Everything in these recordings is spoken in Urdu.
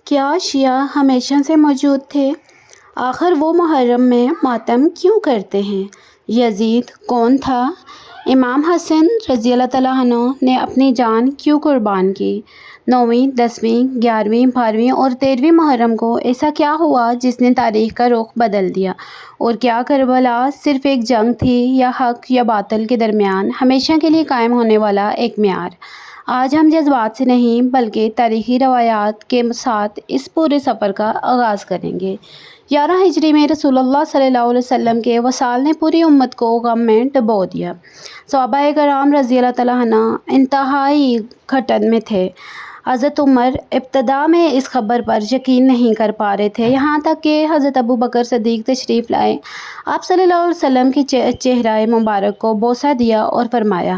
کیا شیعہ ہمیشہ سے موجود تھے؟ آخر وہ محرم میں ماتم کیوں کرتے ہیں؟ یزید کون تھا؟ امام حسن رضی اللہ تعالیٰ عنہ نے اپنی جان کیوں قربان کی؟ 9ویں، 10ویں، 11ویں، 12ویں اور 13ویں محرم کو ایسا کیا ہوا جس نے تاریخ کا رخ بدل دیا؟ اور کیا کربلا صرف ایک جنگ تھی یا حق یا باطل کے درمیان ہمیشہ کے لیے قائم ہونے والا ایک معیار؟ آج ہم جذبات سے نہیں بلکہ تاریخی روایات کے ساتھ اس پورے سفر کا آغاز کریں گے۔ 11 ہجری میں رسول اللہ صلی اللہ علیہ وسلم کے وصال نے پوری امت کو غم میں ڈبو دیا۔ صحابہ کرام رضی اللہ تعالیٰ عنہ انتہائی گھٹن میں تھے۔ حضرت عمر ابتدا میں اس خبر پر یقین نہیں کر پا رہے تھے، یہاں تک کہ حضرت ابو بکر صدیق تشریف لائے۔ آپ صلی اللہ علیہ وسلم کی چہرہ مبارک کو بوسہ دیا اور فرمایا،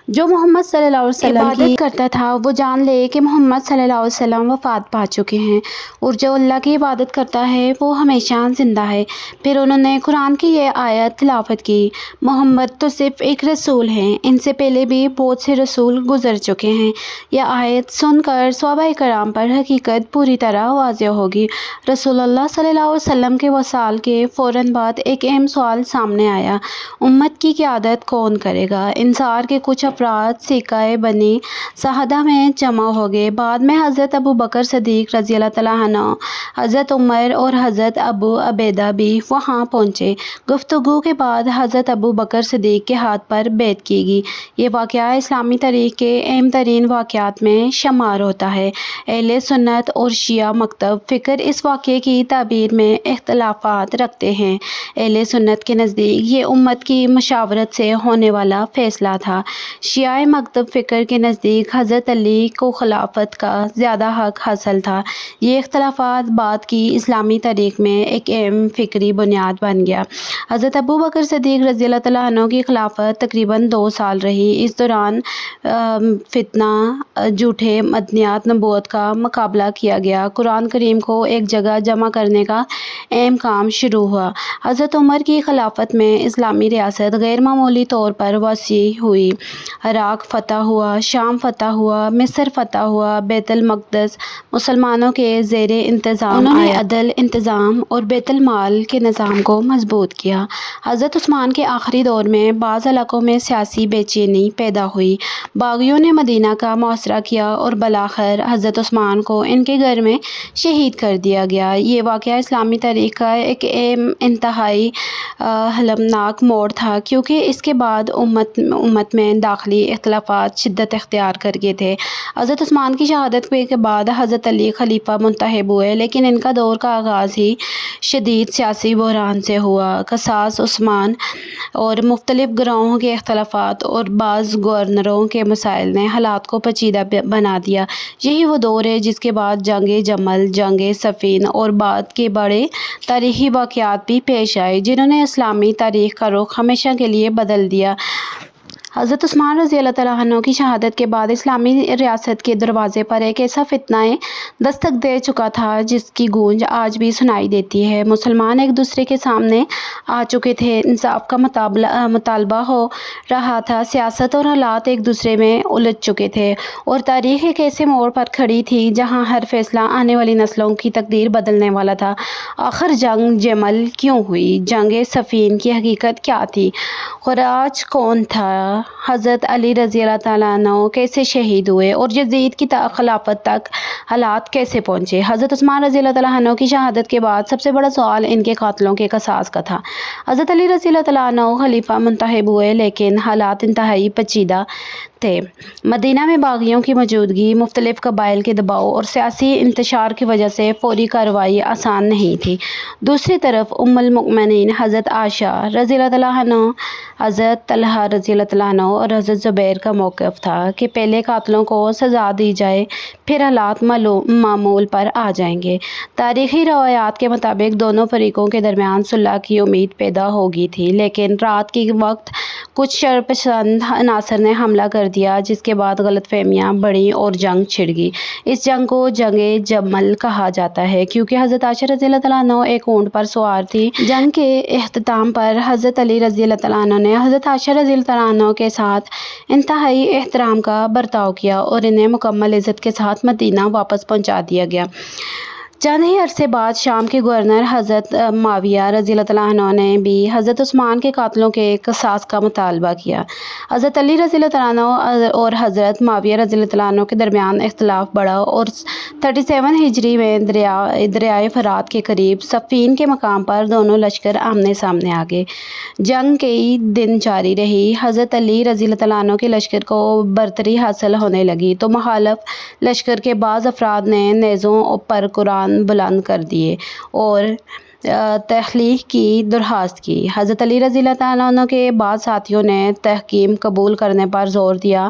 جو محمد صلی اللہ علیہ وسلم کی عبادت کرتا تھا وہ جان لے کہ محمد صلی اللہ علیہ وسلم وفات پا چکے ہیں، اور جو اللہ کی عبادت کرتا ہے وہ ہمیشہ زندہ ہے۔ پھر انہوں نے قرآن کی یہ آیت تلاوت کی، محمد تو صرف ایک رسول ہیں، ان سے پہلے بھی بہت سے رسول گزر چکے ہیں۔ یہ آیت سن کر صحابہ کرام پر حقیقت پوری طرح واضح ہوگی۔ رسول اللہ صلی اللہ علیہ وسلم کے وصال کے فوراً بعد ایک اہم سوال سامنے آیا، امت کی قیادت کون کرے گا؟ انصار کے کچھ افراد سکہ بنی ساعدہ میں جمع ہو گئے۔ بعد میں حضرت ابو بکر صدیق رضی اللہ تعالیٰ عنہ، حضرت عمر اور حضرت ابو عبیدہ بھی وہاں پہنچے۔ گفتگو کے بعد حضرت ابو بکر صدیق کے ہاتھ پر بیعت کی گئی۔ یہ واقعہ اسلامی تاریخ کے اہم ترین واقعات میں شمار ہوتا ہے۔ اہل سنت اور شیعہ مکتب فکر اس واقعے کی تعبیر میں اختلافات رکھتے ہیں۔ اہل سنت کے نزدیک یہ امت کی مشاورت سے ہونے والا فیصلہ تھا۔ شیعہ مکتب فکر کے نزدیک حضرت علی کو خلافت کا زیادہ حق حاصل تھا۔ یہ اختلافات بعد کی اسلامی تاریخ میں ایک اہم فکری بنیاد بن گیا۔ حضرت ابو بکر صدیق رضی اللہ تعالیٰ عنہ کی خلافت تقریباً 2 سال رہی۔ اس دوران فتنہ، جھوٹے مدنیات نبوت کا مقابلہ کیا گیا، قرآن کریم کو ایک جگہ جمع کرنے کا اہم کام شروع ہوا۔ حضرت عمر کی خلافت میں اسلامی ریاست غیر معمولی طور پر وسیع ہوئی۔ عراق فتح ہوا، شام فتح ہوا، مصر فتح ہوا، بیت المقدس مسلمانوں کے زیر انتظام آیا۔ انہوں نے عدل، انتظام اور بیت المال کے نظام کو مضبوط کیا۔ حضرت عثمان کے آخری دور میں بعض علاقوں میں سیاسی بے چینی پیدا ہوئی۔ باغیوں نے مدینہ کا محاصرہ کیا اور بالآخر حضرت عثمان کو ان کے گھر میں شہید کر دیا گیا۔ یہ واقعہ اسلامی تاریخ کا ایک انتہائی ہولناک موڑ تھا، کیونکہ اس کے بعد امت میں داخلی اختلافات شدت اختیار کر گئے تھے۔ حضرت عثمان کی شہادت کے بعد حضرت علی خلیفہ منتخب ہوئے، لیکن ان کا دور کا آغاز ہی شدید سیاسی بحران سے ہوا۔ قصاص عثمان اور مختلف گروہوں کے اختلافات اور بعض گورنروں کے مسائل نے حالات کو پیچیدہ بنا دیا۔ یہی وہ دور ہے جس کے بعد جنگ جمل، جنگ صفین اور بعد کے بڑے تاریخی واقعات بھی پیش آئے، جنہوں نے اسلامی تاریخ کا رخ ہمیشہ کے لیے بدل دیا۔ حضرت عثمان رضی اللہ تعالیٰ عنہ کی شہادت کے بعد اسلامی ریاست کے دروازے پر ایک ایسا فتنہ دستک دے چکا تھا جس کی گونج آج بھی سنائی دیتی ہے۔ مسلمان ایک دوسرے کے سامنے آ چکے تھے، انصاف کا مطالبہ ہو رہا تھا، سیاست اور حالات ایک دوسرے میں الجھ چکے تھے، اور تاریخ ایک ایسے موڑ پر کھڑی تھی جہاں ہر فیصلہ آنے والی نسلوں کی تقدیر بدلنے والا تھا۔ آخر جنگ جمل کیوں ہوئی؟ جنگ صفین کی حقیقت کیا تھی؟ خراج کون تھا؟ حضرت علی رضی اللہ تعالیٰ عنہ کیسے شہید ہوئے اور یزید کی خلافت تک حالات کیسے پہنچے؟ حضرت عثمان رضی اللہ تعالیٰ عنہ کی شہادت کے بعد سب سے بڑا سوال ان کے قاتلوں کے قصاص کا تھا۔ حضرت علی رضی اللہ تعالیٰ عنہ خلیفہ منتخب ہوئے، لیکن حالات انتہائی پیچیدہ تھے۔ مدینہ میں باغیوں کی موجودگی، مختلف قبائل کے دباؤ اور سیاسی انتشار کی وجہ سے فوری کارروائی آسان نہیں تھی۔ دوسری طرف ام المؤمنین حضرت عائشہ رضی اللہ تعالیٰ عنہ، حضرت طلحہ رضی اللہ تعالیٰ عنہ اور حضرت زبیر کا موقف تھا کہ پہلے قاتلوں کو سزا دی جائے، پھر حالات معمول پر آ جائیں گے۔ تاریخی روایات کے مطابق دونوں فریقوں کے درمیان صلح کی امید پیدا ہو گئی تھی، لیکن رات کے وقت کچھ شرپسند عناصر نے حملہ کر دیا، جس کے بعد غلط فہمیاں بڑھیں اور جنگ چھڑ گئی۔ اس جنگ کو جنگ جمل کہا جاتا ہے، کیونکہ حضرت عائشہ رضی اللہ تعالیٰ عنہ ایک اونٹ پر سوار تھی۔ جنگ کے اختتام پر حضرت علی رضی اللہ تعالیٰ عنہ نے حضرت عائشہ رضی اللہ تعالیٰ عنہ کے ساتھ انتہائی احترام کا برتاؤ کیا اور انہیں مکمل عزت کے ساتھ مدینہ واپس پہنچا دیا گیا۔ چند ہی عرصے بعد شام کے گورنر حضرت معاویہ رضی اللہ عنہ نے بھی حضرت عثمان کے قاتلوں کے قصاص کا مطالبہ کیا۔ حضرت علی رضی اللہ عنہ اور حضرت معاویہ رضی اللہ عنہ کے درمیان اختلاف بڑھا اور 37 ہجری میں دریائے فرات کے قریب صفین کے مقام پر دونوں لشکر آمنے سامنے آ گئے۔ جنگ کئی دن جاری رہی۔ حضرت علی رضی اللہ عنہ کے لشکر کو برتری حاصل ہونے لگی تو مخالف لشکر کے بعض افراد نے نیزوں پر قرآن بلند کر دیے اور تخلیق کی درخواست کی۔ حضرت علی رضی اللہ عنہ کے بعض ساتھیوں نے تحکیم قبول کرنے پر زور دیا،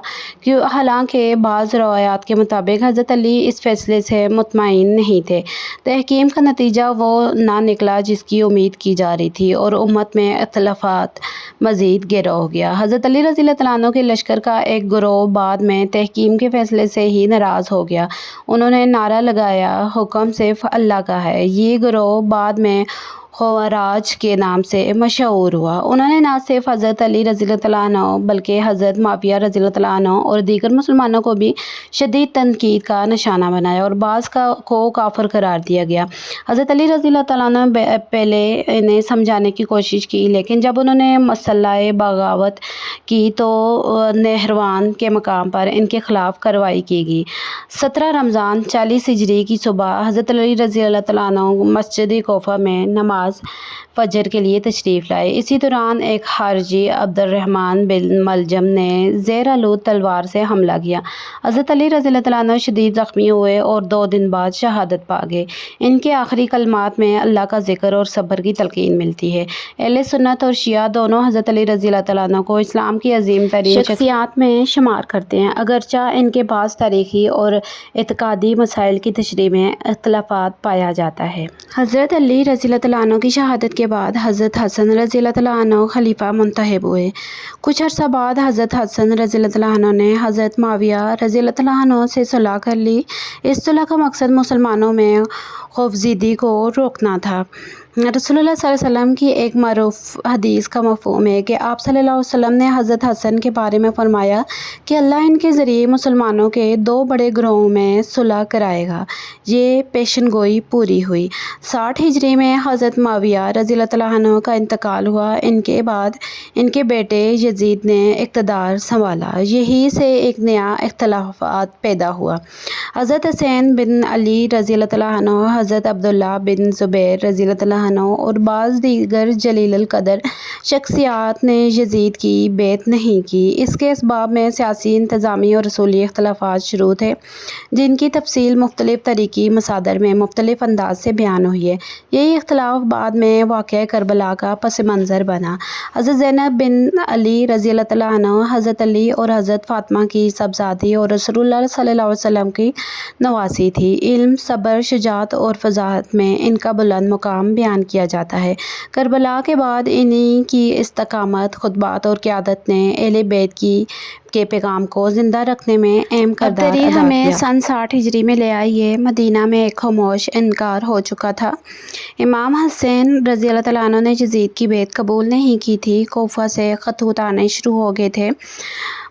حالانکہ بعض روایات کے مطابق حضرت علی اس فیصلے سے مطمئن نہیں تھے۔ تحکیم کا نتیجہ وہ نہ نکلا جس کی امید کی جا رہی تھی اور امت میں اختلافات مزید گہرا ہو گیا۔ حضرت علی رضی اللہ عنہ کے لشکر کا ایک گروہ بعد میں تحکیم کے فیصلے سے ہی ناراض ہو گیا۔ انہوں نے نعرہ لگایا، حکم صرف اللہ کا ہے۔ یہ گروہ بعد میں خوارج کے نام سے مشہور ہوا۔ انہوں نے نہ صرف حضرت علی رضی اللہ عنہ بلکہ حضرت معاویہ رضی اللہ عنہ اور دیگر مسلمانوں کو بھی شدید تنقید کا نشانہ بنایا اور بعض کو کافر قرار دیا گیا۔ حضرت علی رضی اللہ عنہ پہلے انہیں سمجھانے کی کوشش کی، لیکن جب انہوں نے مسلح بغاوت کی تو نہروان کے مقام پر ان کے خلاف کارروائی کی گئی۔ 17 رمضان 40 ہجری کی صبح حضرت علی رضی اللہ عنہ مسجد کوفہ میں نماز فجر کے لیے تشریف لائے۔ اسی دوران ایک خارجی عبد الرحمن بن ملجم نے زیر آلود تلوار سے حملہ کیا۔ حضرت علی رضی اللہ عنہ شدید زخمی ہوئے اور 2 دن بعد شہادت پا گئے۔ ان کے آخری کلمات میں اللہ کا ذکر اور صبر کی تلقین ملتی ہے۔ اہل سنت اور شیعہ دونوں حضرت علی رضی اللہ عنہ کو اسلام کی عظیم ترین شخصیات میں شمار کرتے ہیں، اگرچہ ان کے بعض تاریخی اور اعتقادی مسائل کی تشریح میں اختلافات پایا جاتا ہے۔ حضرت علی رضی اللہ عنہ کی شہادت کے بعد حضرت حسن رضی اللہ عنہ خلیفہ منتخب ہوئے۔ کچھ عرصہ بعد حضرت حسن رضی اللہ عنہ نے حضرت معاویہ رضی اللہ عنہ سے صلح کر لی۔ اس صلح کا مقصد مسلمانوں میں خوفزدگی کو روکنا تھا۔ رسول اللہ صلی اللہ علیہ وسلم کی ایک معروف حدیث کا مفہوم ہے کہ آپ صلی اللہ علیہ وسلم نے حضرت حسن کے بارے میں فرمایا کہ اللہ ان کے ذریعے مسلمانوں کے 2 بڑے گروہوں میں صلح کرائے گا۔ یہ پیشن گوئی پوری ہوئی۔ 60 ہجری میں حضرت معاویہ رضی اللہ عنہ کا انتقال ہوا۔ ان کے بعد ان کے بیٹے یزید نے اقتدار سنبھالا۔ یہیں سے ایک نیا اختلافات پیدا ہوا۔ حضرت حسین بن علی رضی اللہ عنہ، حضرت عبداللہ بن زبیر رضی اللہ عنہ اور بعض دیگر جلیل القدر شخصیات نے یزید کی بیعت نہیں کی۔ اس کے اسباب میں سیاسی، انتظامی اور اصولی اختلافات شروع تھے، جن کی تفصیل مختلف تاریخی مصادر میں مختلف انداز سے بیان ہوئی ہے۔ یہی اختلاف بعد میں واقعہ کربلا کا پس منظر بنا۔ حضرت زینب بن علی رضی اللہ عنہ حضرت علی اور حضرت فاطمہ کی صاحبزادی اور رسول اللہ صلی اللہ علیہ وسلم کی نواسی تھی۔ علم، صبر، شجاعت اور فصاحت میں ان کا بلند مقام بیان کیا جاتا ہے۔ کربلا کے بعد انہی کی استقامت، خطبات اور قیادت نے اہل بیت کے پیغام کو زندہ رکھنے میں اہم کردار ادا کیا۔ ہمیں سن 60 ہجری میں لے آئی ہے۔ مدینہ میں ایک خاموش انکار ہو چکا تھا۔ امام حسین رضی اللہ عنہ نے یزید کی بیعت قبول نہیں کی تھی۔ کوفہ سے خطوط آنے شروع ہو گئے تھے۔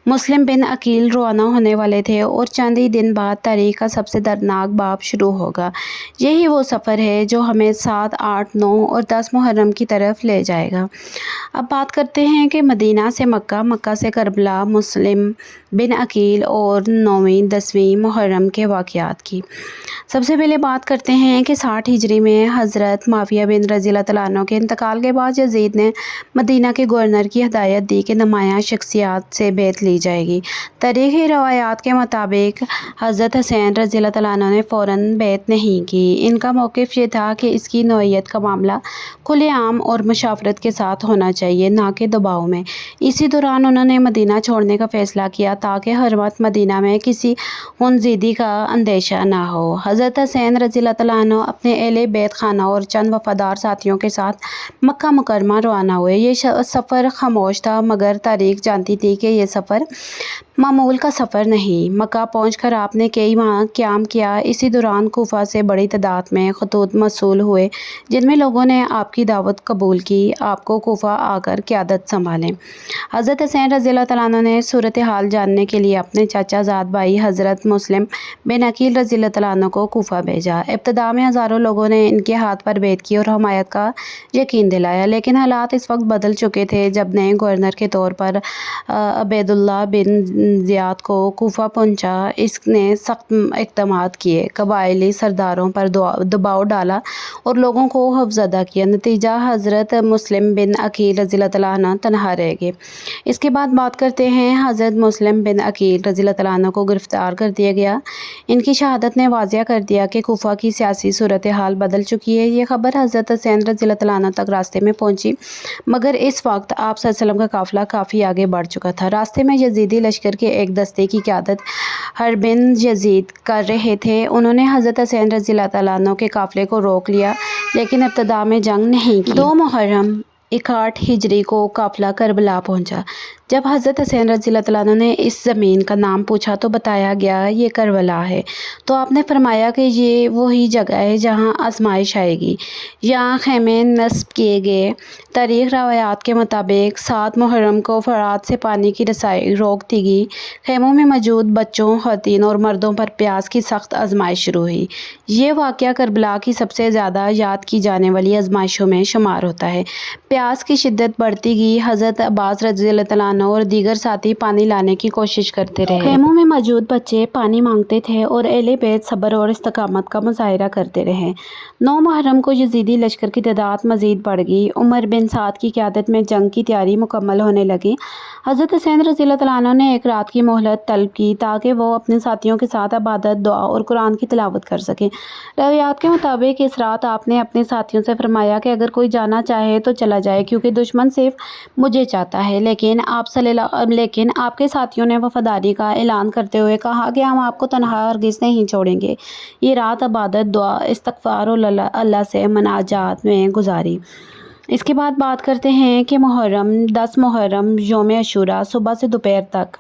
مسلم بن عقیل روانہ ہونے والے تھے اور چند ہی دن بعد تاریخ کا سب سے دردناک باب شروع ہوگا۔ یہی وہ سفر ہے جو ہمیں 7، 8، 9 اور 10 محرم کی طرف لے جائے گا۔ اب بات کرتے ہیں کہ مدینہ سے مکہ، مکہ سے کربلا، مسلم بن عقیل اور 9ویں 10ویں محرم کے واقعات کی۔ سب سے پہلے بات کرتے ہیں کہ 60 ہجری میں حضرت معاویہ بن رضی اللہ عنہ کے انتقال کے بعد یزید نے مدینہ کے گورنر کی ہدایت دی کہ نمایاں شخصیات سے بیعت لی جائے گی۔ تاریخی روایات کے مطابق حضرت حسین رضی اللہ عنہ نے فوراً بیعت نہیں کی۔ ان کا موقف یہ تھا کہ اس کی نوعیت کا معاملہ کھلے عام اور مشاورت کے ساتھ ہونا چاہیے، نہ کہ دباؤ میں۔ اسی دوران انہوں نے مدینہ چھوڑنے کا فیصلہ کیا تاکہ حرمت مدینہ میں کسی خونریزی کا اندیشہ نہ ہو۔ حضرت حسین رضی اللہ عنہ اپنے اہل بیت خانہ اور چند وفادار ساتھیوں کے ساتھ مکہ مکرمہ روانہ ہوئے۔ یہ سفر خاموش تھا، مگر تاریخ جانتی تھی کہ یہ سفر معمول کا سفر نہیں، مکہ پہنچ کر آپ نے کئی ماہ قیام کیا۔ اسی دوران کوفہ سے بڑی تعداد میں خطوط موصول ہوئے جن میں لوگوں نے آپ کی دعوت قبول کی، آپ کو کوفہ آ کر قیادت سنبھالیں۔ حضرت حسین رضی اللہ تعالیٰ عنہ نے صورتحال جاننے کے لیے اپنے چچا زاد بھائی حضرت مسلم بن عقیل رضی اللہ تعالیٰ عنہ کو کوفہ بھیجا۔ ابتدا میں ہزاروں لوگوں نے ان کے ہاتھ پر بیعت کی اور حمایت کا یقین دلایا، لیکن حالات اس وقت بدل چکے تھے جب نئے گورنر کے طور پر عبید اللہ بن زیاد کو کوفہ پہنچا۔ اس نے سخت اقدامات کیے، قبائلی سرداروں پر دباؤ ڈالا اور لوگوں کو خوفزدہ کیا۔ نتیجہ حضرت مسلم بن عقیل رضی اللہ تعالیٰ عنہ تنہا رہ گئے۔ اس کے بعد بات کرتے ہیں حضرت مسلم بن عقیل رضی اللہ تعالیٰ عنہ کو گرفتار کر دیا گیا۔ ان کی شہادت نے واضح کر دیا کہ کوفہ کی سیاسی صورتحال بدل چکی ہے۔ یہ خبر حضرت حسین رضی اللہ تعالیٰ عنہ تک راستے میں پہنچی، مگر اس وقت آپ صلی اللہ علیہ وسلم کا قافلہ کافی آگے بڑھ چکا تھا۔ راستے میں یزیدی لشکر کے ایک دستے کی قیادت حرب بن یزید کر رہے تھے۔ انہوں نے حضرت حسین رضی اللہ تعالیٰ عنہ کے قافلے کو روک لیا، لیکن ابتدا میں جنگ نہیں کی۔ 2 محرم 61 ہجری کو قافلہ کربلا پہنچا۔ جب حضرت حسین رضی اللہ تعالیٰ عنہ نے اس زمین کا نام پوچھا تو بتایا گیا یہ کربلا ہے، تو آپ نے فرمایا کہ یہ وہی جگہ ہے جہاں آزمائش آئے گی۔ یہاں خیمے نصب کیے گئے۔ تاریخ روایات کے مطابق 7 محرم کو فرات سے پانی کی رسائی روک دی گئی۔ خیموں میں موجود بچوں، خواتین اور مردوں پر پیاس کی سخت آزمائش شروع ہوئی۔ یہ واقعہ کربلا کی سب سے زیادہ یاد کی جانے والی آزمائشوں میں شمار ہوتا ہے۔ پیاس کی شدت بڑھتی گئی۔ حضرت عباس رضی اللہ تعالیٰ عنہ اور دیگر ساتھی پانی لانے کی کوشش کرتے رہے۔ خیموں میں موجود بچے پانی مانگتے تھے اور اہل بیت صبر اور استقامت کا مظاہرہ کرتے رہے۔ 9 محرم کو یزیدی لشکر کی تعداد مزید بڑھ گئی۔ عمر بن سعد کی قیادت میں جنگ کی تیاری مکمل ہونے لگی۔ حضرت حسین رضی اللہ تعالیٰ عنہ نے ایک رات کی مہلت طلب کی تاکہ وہ اپنے ساتھیوں کے ساتھ عبادت، دعا اور قرآن کی تلاوت کر سکیں۔ روایات کے مطابق اس رات آپ نے اپنے ساتھیوں سے فرمایا کہ اگر کوئی جانا چاہے تو چلا جائے، کیونکہ دشمن صرف مجھے چاہتا ہے۔ لیکن آپ کے ساتھیوں نے وفاداری کا اعلان کرتے ہوئے کہا کہ ہم آپ کو تنہا ہرگز نہیں چھوڑیں گے۔ یہ رات عبادت، دعا، استغفار اور اللہ سے مناجات میں گزاری۔ اس کے بعد بات کرتے ہیں کہ 10 محرم یوم عاشوراء صبح سے دوپہر تک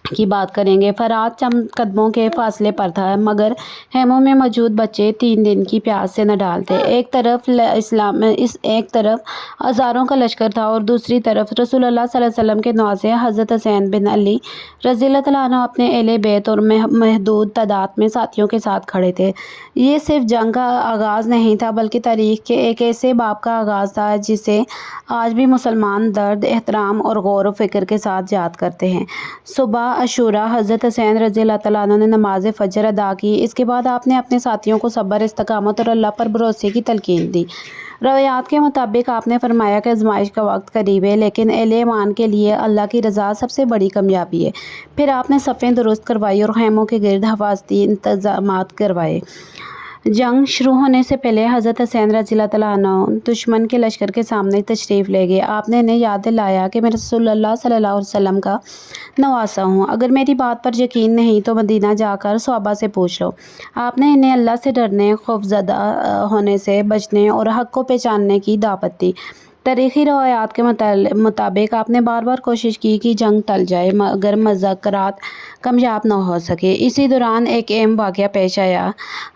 کی بات کریں گے۔ فرات چند قدموں کے فاصلے پر تھا، مگر خیموں میں موجود بچے 3 دن کی پیاس سے نہ ڈالتے۔ ایک طرف ہزاروں کا لشکر تھا اور دوسری طرف رسول اللہ صلی اللہ علیہ وسلم کے نواسے حضرت حسین بن علی رضی اللہ تعالیٰ عنہ اپنے اہل بیت اور محدود تعداد میں ساتھیوں کے ساتھ کھڑے تھے۔ یہ صرف جنگ کا آغاز نہیں تھا، بلکہ تاریخ کے ایک ایسے باب کا آغاز تھا جسے آج بھی مسلمان درد، احترام اور غور و فکر کے ساتھ یاد کرتے ہیں۔ صبح عاشوراء حضرت حسین رضی اللہ تعالیٰ عنہ نے نماز فجر ادا کی۔ اس کے بعد آپ نے اپنے ساتھیوں کو صبر، استقامت اور اللہ پر بھروسے کی تلقین دی۔ روایات کے مطابق آپ نے فرمایا کہ آزمائش کا وقت قریب ہے، لیکن اہل ایمان کے لیے اللہ کی رضا سب سے بڑی کامیابی ہے۔ پھر آپ نے صفیں درست کروائی اور خیموں کے گرد حفاظتی انتظامات کروائے۔ جنگ شروع ہونے سے پہلے حضرت حسین رضی اللہ تعالیٰ عنہ دشمن کے لشکر کے سامنے تشریف لے گئے۔ آپ نے انہیں یاد دلایا کہ میں رسول اللہ صلی اللہ علیہ وسلم کا نواسا ہوں، اگر میری بات پر یقین نہیں تو مدینہ جا کر صحابہ سے پوچھ لو۔ آپ نے انہیں اللہ سے ڈرنے، خوفزدہ ہونے سے بچنے اور حق کو پہچاننے کی دعوت دی۔ تاریخی روایات کے مطابق آپ نے بار بار کوشش کی کہ جنگ ٹل جائے، مگر مذاکرات کامیاب نہ ہو سکے۔ اسی دوران ایک اہم واقعہ پیش آیا۔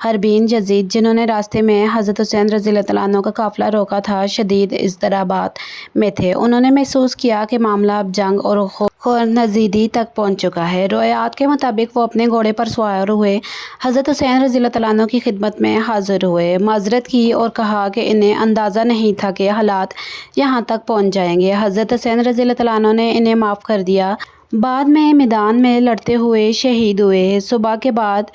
حرب بن یزید، جنہوں نے راستے میں حضرت حسین رضی اللہ تعالیٰ عنہ کا قافلہ روکا تھا، شدید اضطرابات میں تھے۔ انہوں نے محسوس کیا کہ معاملہ اب جنگ اور خونریزی تک پہنچ چکا ہے۔ روایات کے مطابق وہ اپنے گھوڑے پر سوار ہوئے حضرت حسین رضی اللہ تعالیٰ عنہ کی خدمت میں حاضر ہوئے، معذرت کی اور کہا کہ انہیں اندازہ نہیں تھا کہ حالات یہاں تک پہنچ جائیں گے۔ حضرت حسین رضی اللہ تعالیٰ عنہ نے انہیں معاف کر دیا۔ بعد میں میدان میں لڑتے ہوئے شہید ہوئے۔ صبح کے بعد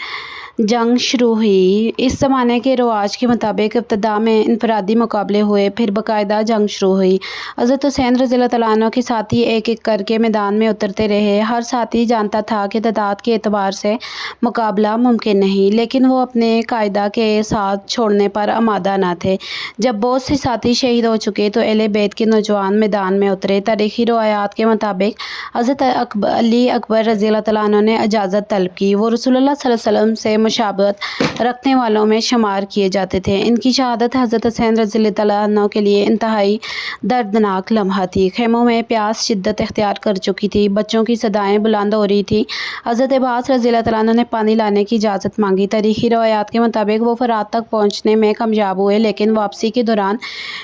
جنگ شروع ہوئی۔ اس زمانے کے رواج کے مطابق ابتدا میں انفرادی مقابلے ہوئے، پھر باقاعدہ جنگ شروع ہوئی۔ حضرت حسین رضی اللہ تعالیٰ عنہ کے ساتھی ایک ایک کر کے میدان میں اترتے رہے۔ ہر ساتھی جانتا تھا کہ تعداد کے اعتبار سے مقابلہ ممکن نہیں، لیکن وہ اپنے قاعدہ کے ساتھ چھوڑنے پر آمادہ نہ تھے۔ جب بہت سے ساتھی شہید ہو چکے تو اہل بیت کے نوجوان میدان میں اترے۔ تاریخی روایات کے مطابق حضرت علی اکبر رضی اللہ تعالیٰ عنہ نے اجازت طلب کی۔ وہ رسول اللہ صلی اللہ علیہ وسلم سے مشابہت رکھنے والوں میں شمار کیے جاتے تھے۔ ان کی شہادت حضرت حسین رضی اللہ تعالیٰ عنہ کے لیے انتہائی دردناک لمحہ تھی۔ خیموں میں پیاس شدت اختیار کر چکی تھی، بچوں کی صدائیں بلند ہو رہی تھیں۔ حضرت عباس رضی اللہ تعالیٰ عنہ نے پانی لانے کی اجازت مانگی۔ تاریخی روایات کے مطابق وہ فرات تک پہنچنے میں کامیاب ہوئے، لیکن واپسی کے دوران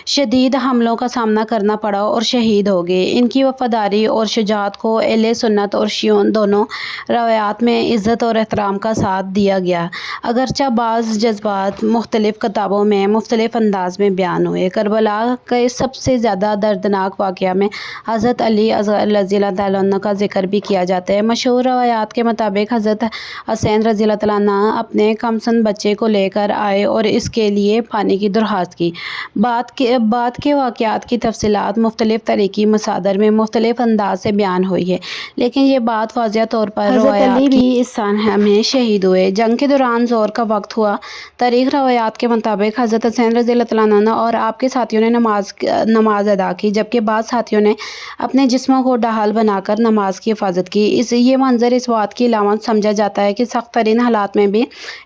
شدید حملوں کا سامنا کرنا پڑا اور شہید ہو گئے۔ ان کی وفاداری اور شجاعت کو اہل سنت اور شیعوں دونوں روایات میں عزت اور احترام کا ساتھ دیا گیا، اگرچہ بعض جذبات مختلف کتابوں میں مختلف انداز میں بیان ہوئے۔ کربلا کے سب سے زیادہ دردناک واقعہ میں حضرت علی اصغر رضی اللہ تعالیٰ عنہ کا ذکر بھی کیا جاتا ہے۔ مشہور روایات کے مطابق حضرت حسین رضی اللہ تعالیٰ عنہ اپنے کم سن بچے کو لے کر آئے اور اس کے لیے پانی کی درخواست کی۔ بعد کے واقعات کی تفصیلات مختلف تاریخی مصادر میں مختلف انداز سے بیان ہوئی ہے، لیکن یہ بات واضح طور پر حضرت علی بھی اس سانحہ میں شہید ہوئے۔ جنگ کے دوران زور کا وقت ہوا۔ تاریخ روایات کے مطابق حضرت حسین رضی اللہ تعالیٰ عنہ اور آپ کے ساتھیوں نے نماز ادا کی، جبکہ بعض ساتھیوں نے اپنے جسموں کو ڈھال بنا کر نماز کی حفاظت کی۔ یہ منظر اس بات کی علامت سمجھا جاتا ہے کہ سخت ترین حالات میں بھی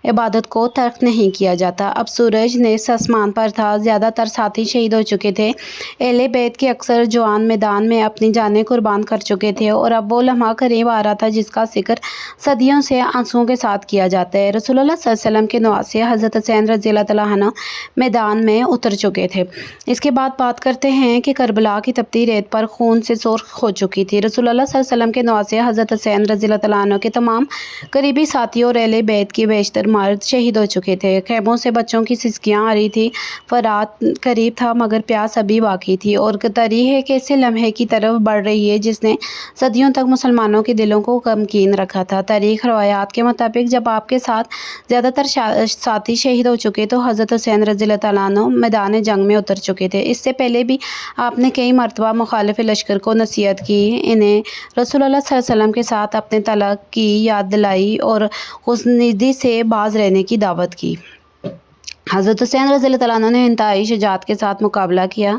عبادت کو ترک نہیں کیا جاتا۔ اب سورج نصف آسمان پر تھا، زیادہ تر ساتھی شہید ہو چکے تھے، اہل بیت کے اکثر جوان میدان میں اپنی جانیں قربان کر چکے تھے، اور اب وہ لمحہ قریب آ رہا تھا جس کا ذکر صدیوں سے آنسوؤں کے ساتھ کیا جاتا ہے۔ رسول اللہ صلی اللہ علیہ وسلم کے نواسے حضرت حسین رضی اللہ تعالیٰ عنہ میدان میں اتر چکے تھے۔ اس کے بعد بات کرتے ہیں کہ کربلا کی تپتی ریت پر خون سے سرخ ہو چکی تھی۔ رسول اللہ صلی اللہ علیہ وسلم کے نواسے حضرت حسین رضی اللہ تعالیٰ عنہ کے تمام قریبی ساتھیوں اور اہل بیت کے بیشتر مرد شہید ہو چکے تھے۔ خیموں سے بچوں کی سسکیاں آ رہی تھیں۔ فرات قریب تھا مگر پیاس ابھی باقی تھی، اور تاریخ ایک ایسے لمحے کی طرف بڑھ رہی ہے جس نے صدیوں تک مسلمانوں کے دلوں کو غمگین رکھا تھا۔ تاریخ روایات کے مطابق جب آپ کے ساتھ زیادہ تر ساتھی شہید ہو چکے تو حضرت حسین رضی اللہ تعالیٰ عنہ میدان جنگ میں اتر چکے تھے۔ اس سے پہلے بھی آپ نے کئی مرتبہ مخالف لشکر کو نصیحت کی، انہیں رسول اللہ صلی اللہ علیہ وسلم کے ساتھ اپنے تعلق کی یاد دلائی اور خوشنودی سے باز رہنے کی دعوت کی۔ حضرت حسین رضی اللہ تعالیٰ عنہ نے انتہائی شجاعت کے ساتھ مقابلہ کیا۔